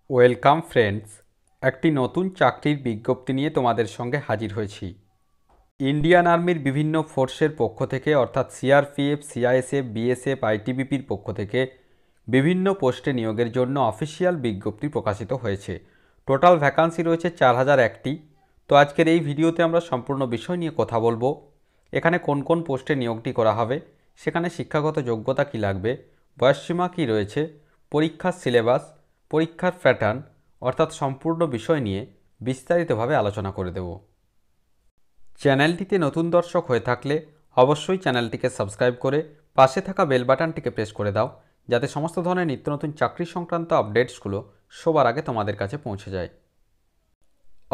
Welcome friends, একটি নতুন চাকরির বিজ্ঞপ্তি নিয়ে তোমাদের সঙ্গে হাজির হয়েছি। ইন্ডিয়ান আর্মির বিভিন্ন ফোর্সের পক্ষ থেকে অর্থাৎ সিআরপিএফ, সিআইএসএফ, বিএসএফ, আইটিবিপির পক্ষ থেকে বিভিন্ন পোস্টে নিয়োগের জন্য অফিসিয়াল বিজ্ঞপ্তি প্রকাশিত হয়েছে। টোটাল ভ্যাকান্সি রয়েছে 4001টি। তো আজকের এই ভিডিওতে আমরা সম্পূর্ণ বিষয় নিয়ে কথা বলবো। এখানে কোন কোন পোস্টে নিয়োগটি করা হবে, সেখানে শিক্ষাগত যোগ্যতা কী লাগবে, বয়সসীমা কী রয়েছে, পরীক্ষার সিলেবাস, পরীক্ষার প্যাটার্ন অর্থাৎ সম্পূর্ণ বিষয় নিয়ে বিস্তারিতভাবে আলোচনা করে দেব। চ্যানেলটিতে নতুন দর্শক হয়ে থাকলে অবশ্যই চ্যানেলটিকে সাবস্ক্রাইব করে পাশে থাকা বেল বাটনটিকে প্রেস করে দাও, যাতে সমস্ত ধরনের নিত্য নতুন চাকরি সংক্রান্ত আপডেটসগুলো সবার আগে তোমাদের কাছে পৌঁছে যায়।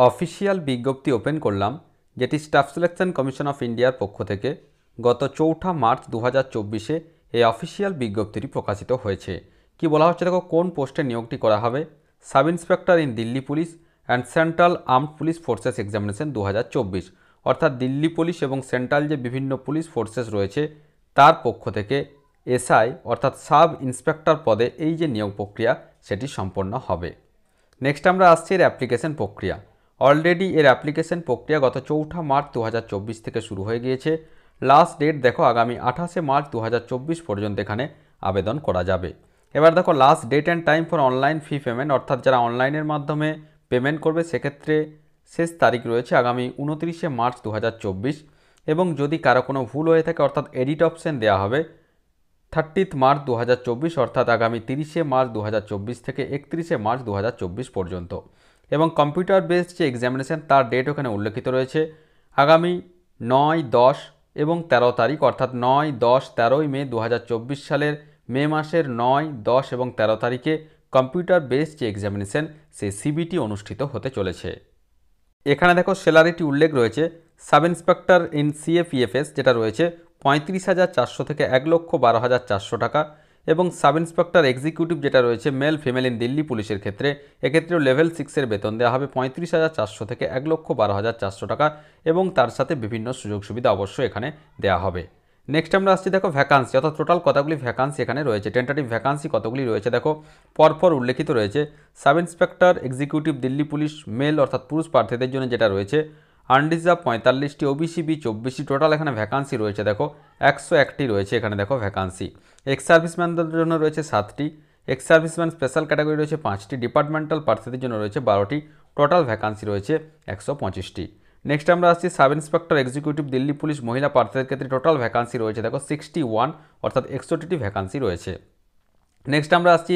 অফিসিয়াল বিজ্ঞপ্তি ওপেন করলাম, যেটি স্টাফ সিলেকশন কমিশন অফ ইন্ডিয়ার পক্ষ থেকে গত 4 মার্চ 2024 এই অফিসিয়াল বিজ্ঞপ্তিটি প্রকাশিত হয়েছে। কি বলা হচ্ছে দেখো, কোন পোস্টে নিয়োগটি করা হবে। Sub inspector in Delhi police and central armed police forces examination 2024, অর্থাৎ দিল্লি পুলিশ এবং সেন্ট্রাল যে বিভিন্ন পুলিশ ফোর্সেস রয়েছে তার পক্ষ থেকে এসআই অর্থাৎ সাব ইন্সপেক্টর পদে এই যে নিয়োগ প্রক্রিয়া সেটি সম্পন্ন হবে। নেক্সট আমরা আসছি এর অ্যাপ্লিকেশন প্রক্রিয়া। অলরেডি এর অ্যাপ্লিকেশন প্রক্রিয়া গত 4 মার্চ 2024 থেকে শুরু হয়ে গিয়েছে। লাস্ট ডেট দেখো আগামী 28 মার্চ 2024 পর্যন্ত এখানে আবেদন করা যাবে। এবার দেখো last date and time for online fee payment, অর্থাৎ যারা অনলাইনের মাধ্যমে পেমেন্ট করবে সেক্ষেত্রে শেষ তারিখ রয়েছে আগামী 29 মার্চ 2024, এবং যদি কারো কোনো ভুল হয়ে থাকে অর্থাৎ এডিট অপশন দেওয়া হবে 30 মার্চ 2024, অর্থাৎ আগামী 30 মার্চ 2024 থেকে 31 মার্চ 2024 পর্যন্ত। এবং কম্পিউটার বেসড যে এক্সামিনেশন তার ডেট ওখানে উল্লেখিত রয়েছে আগামী 9, 10 এবং 13 তারিখ, অর্থাৎ 9, 10, 13 মে 2024 সালের মে মাসের 9, 10 এবং 13 তারিখে কম্পিউটার বেসড যে এক্সামিনেশন সেই সিবিটি অনুষ্ঠিত হতে চলেছে। এখানে দেখো স্যালারিটি উল্লেখ রয়েছে সাব ইন্সপেক্টর ইন সিএপিএফএস যেটা রয়েছে 35,400 থেকে 1,12,400 টাকা, এবং সাব ইন্সপেক্টর এক্সিকিউটিভ যেটা রয়েছে মেল ফিমেল ইন দিল্লি পুলিশের ক্ষেত্রে এক্ষেত্রেও লেভেল 6-এর বেতন দেওয়া হবে 35,400 থেকে 1,12,400 টাকা, এবং তার সাথে বিভিন্ন সুযোগ সুবিধা অবশ্যই এখানে দেওয়া হবে। নেক্সট আমরা আসছি দেখো ভ্যাকান্সি, অর্থাৎ টোটাল কতগুলি ভ্যাকান্সি এখানে রয়েছে, টেন্টাটিভ ভ্যাকান্সি কতগুলি রয়েছে দেখো পরপর উল্লেখিত রয়েছে। Sub inspector executive Delhi police male অর্থাৎ পুরুষ প্রার্থীদের জন্য যেটা রয়েছে আনরিজার্ভ 45টি, ওবিসি বি 24টি, টোটাল এখানে ভ্যাকান্সি রয়েছে দেখো 101টি রয়েছে এখানে দেখো ভ্যাকান্সি। এক্স সার্ভিসম্যানদের জন্য রয়েছে 7টি, এক্স সার্ভিসম্যান স্পেশাল ক্যাটাগরি রয়েছে 5টি, ডিপার্টমেন্টাল প্রার্থীদের জন্য রয়েছে 12টি, টোটাল ভ্যাকান্সি রয়েছে 125টি। নেক্সট আমরা আসছি sub inspector executive Delhi police মহিলা প্রার্থীদের ক্ষেত্রে টোটাল ভ্যাকান্সি রয়েছে দেখো 61, অর্থাৎ 61টি ভ্যাকান্সি রয়েছে। নেক্সট আমরা আসছি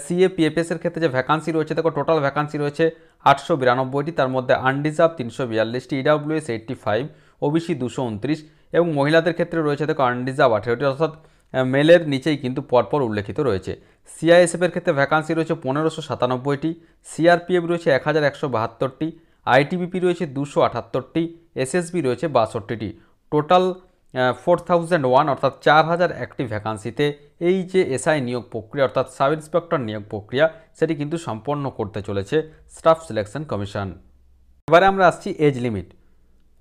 সিএপিএফএসের ক্ষেত্রে যে ভ্যাকান্সি রয়েছে দেখো টোটাল ভ্যাকান্সি রয়েছে 892টি, তার মধ্যে আনরিজার্ভ 342টি, ইডাব্লিউএস 85, ওবিসি 229, এবং মহিলাদের ক্ষেত্রে রয়েছে দেখো আনরিজার্ভ 18টি, অর্থাৎ মেলের নিচেই কিন্তু পরপর উল্লেখিত রয়েছে। সিআইএসএফের ক্ষেত্রে ভ্যাকান্সি রয়েছে 1597টি, সিআরপিএফ রয়েছে 1172টি, আইটিবিপি রয়েছে 278টি, এসএসবি রয়েছে 62টি, টোটাল 4001 অর্থাৎ 4001টি ভ্যাকান্সিতে এই যে এসআই নিয়োগ প্রক্রিয়া অর্থাৎ সাব ইন্সপেক্টর নিয়োগ প্রক্রিয়া সেটি কিন্তু সম্পন্ন করতে চলেছে স্টাফ সিলেকশন কমিশন। এবারে আমরা আসছি এজ লিমিট।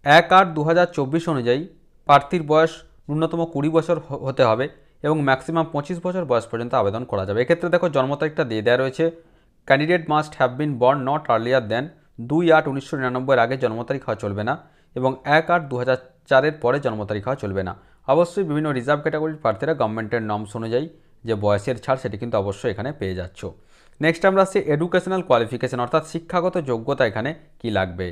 1/8/2024 অনুযায়ী প্রার্থীর বয়স ন্যূনতম 20 বছর হতে হবে এবং ম্যাক্সিমাম 25 বছর বয়স পর্যন্ত আবেদন করা যাবে। এক্ষেত্রে দেখো জন্ম তারিখটা দিয়ে দেওয়া রয়েছে, candidate must have been born not earlier দেন 2/8/1999 আগে জন্ম তারিখ হওয়া চলবে না, এবং 1/8/2004 পরে জন্ম তারিখ হওয়া চলবে না। অবশ্যই বিভিন্ন রিজার্ভ ক্যাটাগরির প্রার্থীরা গভর্নমেন্টের নর্মস অনুযায়ী যে বয়সের ছাড় সেটি কিন্তু অবশ্যই এখানে পেয়ে যাচ্ছ। নেক্সট আমরা আসছি এডুকেশনাল কোয়ালিফিকেশন, অর্থাৎ শিক্ষাগত যোগ্যতা এখানে কি লাগবে।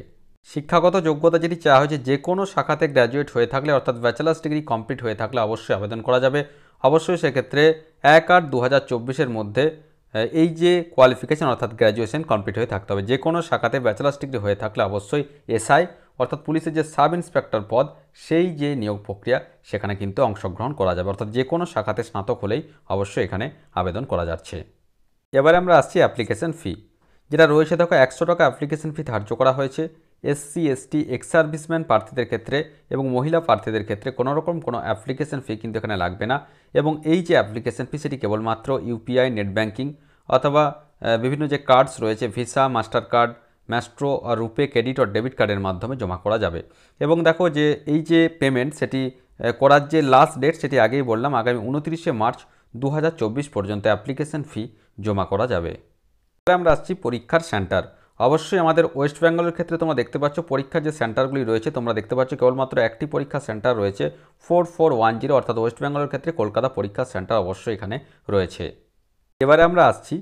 শিক্ষাগত যোগ্যতা যেটি চাওয়া হয়েছে যে কোনো শাখাতে গ্র্যাজুয়েট হয়ে থাকলে অর্থাৎ ব্যাচেলার্স ডিগ্রি কমপ্লিট হয়ে থাকলে অবশ্যই আবেদন করা যাবে। অবশ্যই সেক্ষেত্রে 1/8/2024 মধ্যে এই যে কোয়ালিফিকেশন অর্থাৎ গ্র্যাজুয়েশন কমপ্লিট হয়ে থাকতে হবে। যে কোনো শাখাতে ব্যাচেলার্স ডিগ্রি হয়ে থাকলে অবশ্যই এসআই অর্থাৎ পুলিশের যে সাব ইন্সপেক্টর পদ সেই যে নিয়োগ প্রক্রিয়া সেখানে কিন্তু অংশগ্রহণ করা যাবে, অর্থাৎ যে কোনো শাখাতে স্নাতক হলেই অবশ্যই এখানে আবেদন করা যাচ্ছে। এবারে আমরা আসছি অ্যাপ্লিকেশন ফি, যেটা রয়েছে দেখো 100 টাকা অ্যাপ্লিকেশন ফি ধার্য করা হয়েছে এসসি এসটি এক্স সার্ভিসম্যান প্রার্থীদের ক্ষেত্রে, এবং মহিলা প্রার্থীদের ক্ষেত্রে কোনো রকম কোনো অ্যাপ্লিকেশন ফি কিন্তু এখানে লাগবে না। এবং এই যে অ্যাপ্লিকেশন ফি সেটি কেবলমাত্র ইউপিআই, নেট ব্যাঙ্কিং অথবা বিভিন্ন যে কার্ডস রয়েছে ভিসা, মাস্টার কার্ড, ম্যাস্ট্রো আর রুপে ক্রেডিট ও ডেবিট কার্ডের মাধ্যমে জমা করা যাবে। এবং দেখো যে এই যে পেমেন্ট সেটি করার যে লাস্ট ডেট সেটি আগেই বললাম আগামী 29 মার্চ 2024 পর্যন্ত অ্যাপ্লিকেশন ফি জমা করা যাবে। আমরা আসছি পরীক্ষার সেন্টার। অবশ্যই আমাদের ওয়েস্ট বেঙ্গলের ক্ষেত্রে তোমরা দেখতে পাচ্ছ পরীক্ষার যে সেন্টারগুলি রয়েছে, তোমরা দেখতে পাচ্ছ কেবলমাত্র একটি পরীক্ষা সেন্টার রয়েছে 4410, অর্থাৎ ওয়েস্ট বেঙ্গলের ক্ষেত্রে কলকাতা পরীক্ষার সেন্টার অবশ্যই এখানে রয়েছে। এবারে আমরা আসছি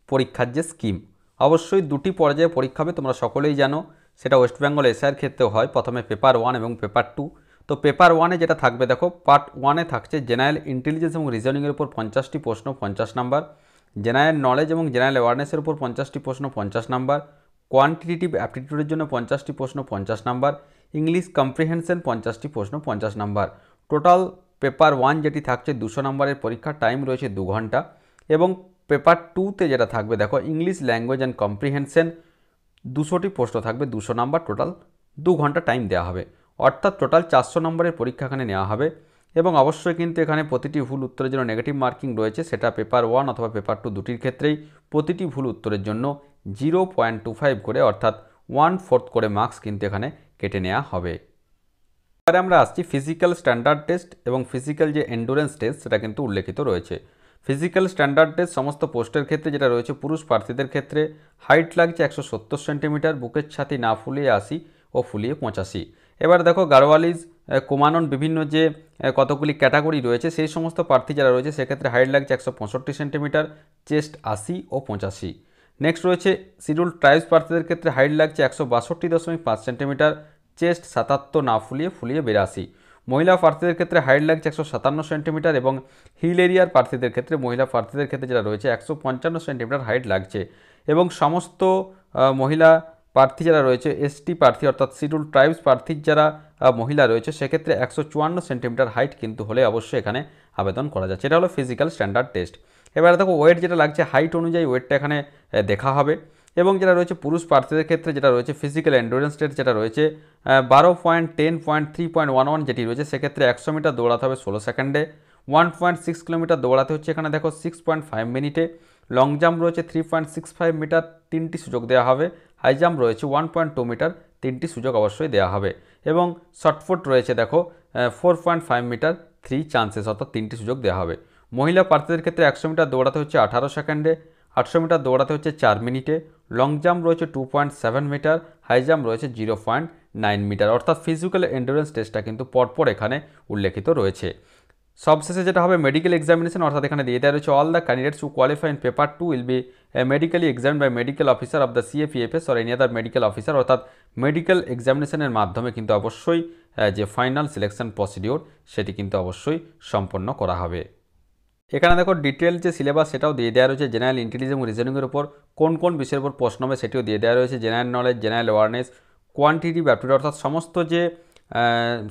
পরীক্ষার যে স্কিম। অবশ্যই দুটি পর্যায়ে পরীক্ষা হবে, তোমরা সকলেই জানো। সেটা ওয়েস্ট বেঙ্গল এসআইয়ের ক্ষেত্রেও হয়, প্রথমে পেপার 1 এবং পেপার 2। তো পেপার 1-এ যেটা থাকবে দেখো, পার্ট 1-এ থাকছে জেনারেল ইন্টেলিজেন্স এবং রিজনিংয়ের উপর 50টি প্রশ্ন 50 নাম্বার, জেনারেল নলেজ এবং জেনারেল অ্যাওয়ারনেসের উপর 50টি প্রশ্ন 50 নাম্বার, কোয়ান্টিটেটিভ অ্যাপটিটিউডের জন্য 50টি প্রশ্ন 50 নাম্বার, ইংলিশ কম্প্রিহেনশন 50টি প্রশ্ন 50 নাম্বার। টোটাল পেপার 1 যেটি থাকছে 200 নাম্বারের পরীক্ষা, টাইম রয়েছে 2 ঘন্টা। এবং পেপার 2-তে যেটা থাকবে দেখো, ইংলিশ ল্যাঙ্গুয়েজ অ্যান্ড কম্প্রিহেনশন 200টি প্রশ্ন থাকবে, 200 নাম্বার, টোটাল 2 ঘন্টা টাইম দেওয়া হবে। অর্থাৎ টোটাল 400 নম্বরের পরীক্ষা এখানে নেওয়া হবে। এবং অবশ্যই কিন্তু এখানে প্রতিটি ভুল উত্তরের জন্য নেগেটিভ মার্কিং রয়েছে, সেটা পেপার 1 অথবা পেপার 2 দুটির ক্ষেত্রেই প্রতিটি ভুল উত্তরের জন্য 0.25 করে, অর্থাৎ 1/4 করে মার্কস কিন্তু এখানে কেটে নেওয়া হবে। এবারে আমরা আসছি ফিজিক্যাল স্ট্যান্ডার্ড টেস্ট এবং ফিজিক্যাল যে এন্ডুরেন্স টেস্ট সেটা কিন্তু উল্লেখিত রয়েছে। ফিজিক্যাল স্ট্যান্ডার্ড টেস্ট সমস্ত পোস্টের ক্ষেত্রে যেটা রয়েছে, পুরুষ প্রার্থীদের ক্ষেত্রে হাইট লাগছে 170 সেন্টিমিটার, বুকের ছাতি না ফুলিয়ে 80 ও ফুলিয়ে 85। এবার দেখো গাড়োয়ালিজ, কুমানন, বিভিন্ন যে কতগুলি ক্যাটাগরি রয়েছে সেই সমস্ত প্রার্থী যারা রয়েছে সেক্ষেত্রে হাইট লাগছে 165 সেন্টিমিটার, চেস্ট 80 ও 85। নেক্সট রয়েছে শিডিউল ট্রাইবস প্রার্থীদের ক্ষেত্রে হাইট লাগছে 162.5 সেন্টিমিটার, চেস্ট 77 না ফুলিয়ে 82। মহিলা প্রার্থীদের ক্ষেত্রে হাইট লাগছে 157 সেন্টিমিটার এবং হিল এরিয়ার প্রার্থীদের ক্ষেত্রে, মহিলা প্রার্থীদের ক্ষেত্রে যেটা রয়েছে 155 সেন্টিমিটার হাইট লাগছে। এবং সমস্ত মহিলা প্রার্থী যারা রয়েছে, এসটি প্রার্থী অর্থাৎ শিডিউল ট্রাইবস প্রার্থীর যারা মহিলা রয়েছে সেক্ষেত্রে 154 সেন্টিমিটার হাইট কিন্তু হলে অবশ্যই এখানে আবেদন করা যাচ্ছে। এটা হলো ফিজিক্যাল স্ট্যান্ডার্ড টেস্ট। এবারে দেখো ওয়েট যেটা লাগছে, হাইট অনুযায়ী ওয়েটটা এখানে দেখা হবে। এবং যেটা রয়েছে পুরুষ প্রার্থীদের ক্ষেত্রে যেটা রয়েছে ফিজিক্যাল এন্ডুরেন্স টেস্ট যেটা রয়েছে 12.10.3.11 যেটি রয়েছে, সেক্ষেত্রে 100 মিটার দৌড়াতে হবে 16 সেকেন্ডে, 1.6 কিলোমিটার দৌড়াতে হচ্ছে এখানে দেখো 6.5 মিনিটে, লং জাম্প রয়েছে 3.65 মিটার, 3টি সুযোগ দেওয়া হবে, হাই জাম্প রয়েছে 1.2 মিটার, 3টি সুযোগ অবশ্যই দেওয়া হবে। এবং শর্টফুট রয়েছে দেখো 4.5 মিটার, 3 চান্সেস, অর্থাৎ 3টি সুযোগ দেওয়া হবে। মহিলা প্রার্থীদের ক্ষেত্রে 100 মিটার দৌড়াতে হচ্ছে 18 সেকেন্ডে, 800 মিটার দৌড়াতে হচ্ছে 4 মিনিটে, লং জাম্প রয়েছে 2.7 মিটার, হাই জাম্প রয়েছে 0.9 মিটার। অর্থাৎ ফিজিক্যাল এন্ডুরেন্স টেস্টটা কিন্তু পরপর এখানে উল্লেখিত রয়েছে। সবশেষে যেটা হবে মেডিকেল এক্সামিনেশন, অর্থাৎ এখানে দিয়ে দেওয়া রয়েছে all the candidates who qualify in paper 2 will be medically examined by medical officer of the CFEFS or any other medical officer. অর্থাৎ মেডিকেল এক্সামিনেশনের মাধ্যমে কিন্তু অবশ্যই যে ফাইনাল সিলেকশন প্রসিডিওর সেটি কিন্তু অবশ্যই সম্পন্ন করা হবে। এখানে দেখো ডিটেল যে সিলেবাস সেটাও দিয়ে দেওয়া রয়েছে, জেনারেল ইন্টেলিজেন্স এবং রিজনিংয়ের উপর কোন কোন বিষয়ের উপর প্রশ্ন হবে সেটিও দিয়ে দেওয়া রয়েছে, general knowledge, general awareness, quantitative aptitude, অর্থাৎ সমস্ত যে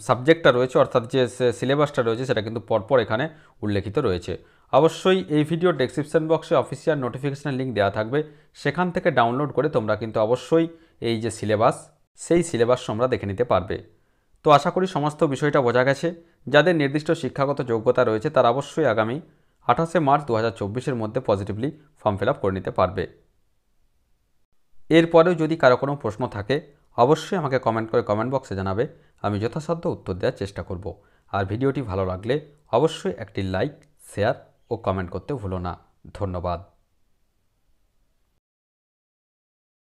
সাবজেক্টটা রয়েছে অর্থাৎ যে সিলেবাসটা রয়েছে সেটা কিন্তু পরপর এখানে উল্লেখিত রয়েছে। অবশ্যই এই ভিডিও ডেসক্রিপশন বক্সে অফিসিয়াল নোটিফিকেশনের লিঙ্ক দেওয়া থাকবে, সেখান থেকে ডাউনলোড করে তোমরা কিন্তু অবশ্যই এই যে সিলেবাস সেই সিলেবাস তোমরা দেখে নিতে পারবে। তো আশা করি সমস্ত বিষয়টা বোঝা গেছে। যাদের নির্দিষ্ট শিক্ষাগত যোগ্যতা রয়েছে তারা অবশ্যই আগামী 28শে মার্চ 2024-এর মধ্যে পজিটিভলি ফর্ম ফিল আপ করে নিতে পারবে। এরপরেও যদি কারো কোনো প্রশ্ন থাকে অবশ্যই আমাকে কমেন্ট করে কমেন্ট বক্সে জানাবে, আমি যথাসাধ্য উত্তর দেওয়ার চেষ্টা করব। আর ভিডিওটি ভালো লাগলে অবশ্যই একটি লাইক, শেয়ার ও কমেন্ট করতে ভুলো না। ধন্যবাদ।